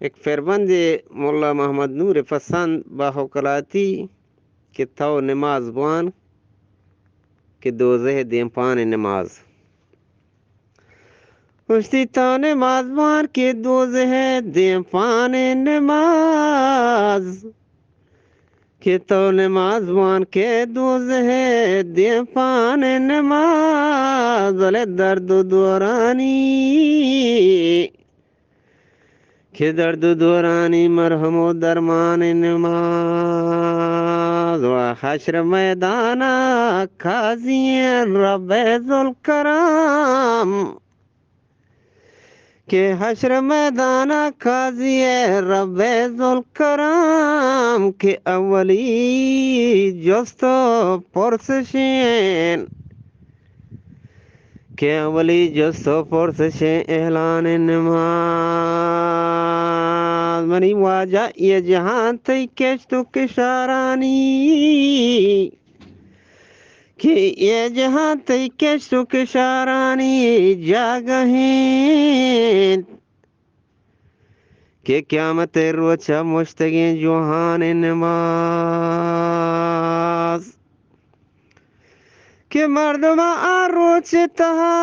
एक फेरबंद मुल्ला मोहम्मद नूर पसंद बाहोकलाती कि थो नमाज बान कि दोज़े दें पान नमाज उसी तो नमाज बान कि दोज़े दें पान नमाज कि तो नमाज बान के दोज़े दें पान नमाज अले दर्द दोरानी कि दर्द दोरानी मरहमो दरमान नमाज व हश्र मैदाना काजियन रब्बे जुल करम कि हश्र मैदाना काजिए रब्बे जुल करम कि अवली जस्तो पुरसशेन कि अवली जस्तो पुरसशेन एहलान नमाज मनी वाजा ये जहां तई केश्तो किशारानी कि ये जहां तई केश्तो किशारानी जागहें कि क़यामत रोचा मुश्तगी जुहान नमाज कि मर्दमा आरोच तहा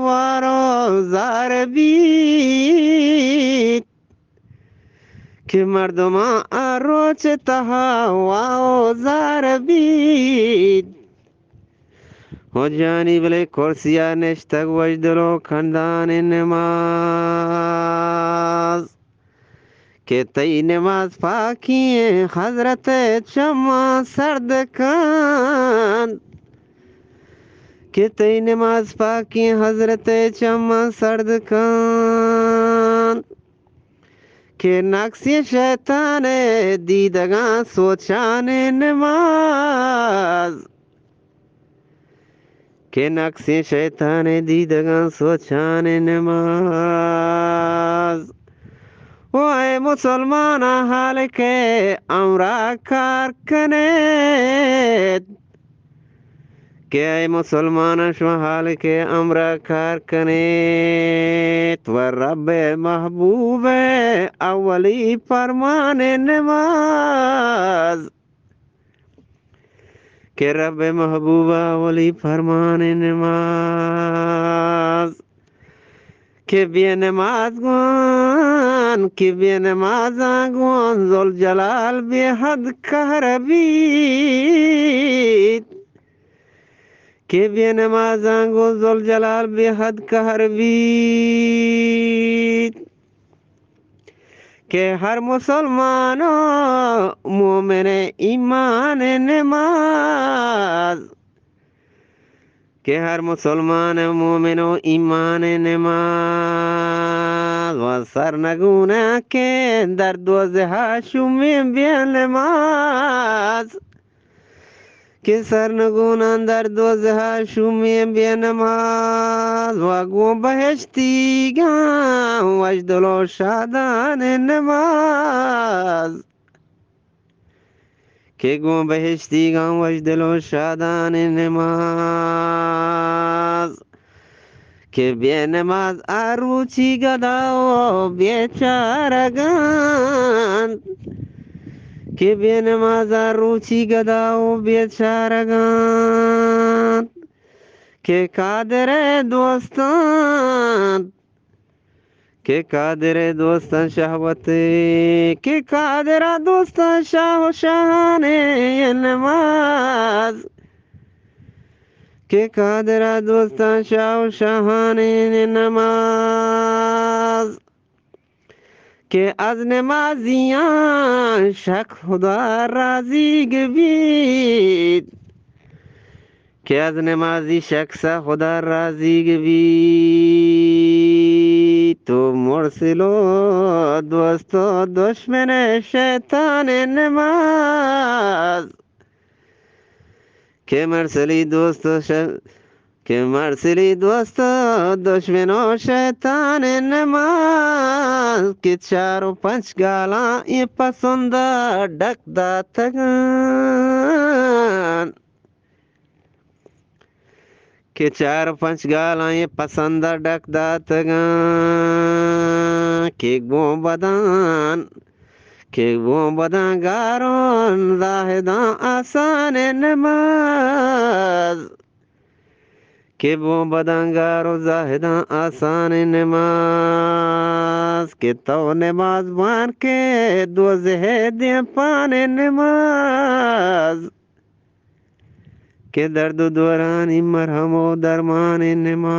वारो जार बीत कि मर्दमा आरोच तहा वाओ जार बीत हो जानी भले कुर्सिया निश्तक वजदलो खंदान नमाज के तई नमाज पाकी हजरत चमा सर्द कान कि तई नमाज पाकी हजरत चमा सर्द कान के नक्सी शैतान दीदगा सोचान नमाज के नक्सी शैतान दीदगा सोचान नमाज ओए मुसलमान हाल के अमरा कार कने के मुसलमान हाल के अमरा कार कने तो रब महबूब अवली फरमान नमाज के रब महबूबा अवली फरमान नमाज के बेनमाज गुआन के बेनमाज गुआन जुल जलाल बेहद कहर बीत के बेनमाज गो जुल जलाल बेहद कहर बीत के हर मुसलमानो मोमिन ईमान नमाज के हर मुसलमान मोमिनो ईमान नमाज व सरनगुना के दर्द हाशुमी बेनमाज के सरनगुना दर्द हाशुमी बेनमाज व गो बहश्ती गाँव वजदलो शादान नमाज के गो बहश्ती गाँव वजदलो शादान नमाज के बेनमाज आरुचि गदाओ बेचारगान के बेनमाज आरुचि गदाओ बेचारगान के कादर दोस्तान के कादर दोस्तान शहवत के कादर दोस्तान शाह शाहाने नमाज के कादर दोस्तान शाह शाहाने नमाज के az nemaziyan şak huda razi gebid के az नमाजी शख्स खुदा राजी भी तो मुर्सिलो दोस्तों दुश्मन शैतान नमाज के मरसली दोस्तों के मरसली दोस्तों दुश्मनों शैतान नमाज के चारों पंच गाला ये पसंद डकदा थगान के चार पंच गाला ये पसंद डकदा तगा के बदान के बदान गारोन जाहिदा आसान नमाज के बदंगारो जाहिदा आसान नमाज के तो नमाज बान के दो दे पाने नमाज के दर्द दौरानी मरहमो दरमान नमाज।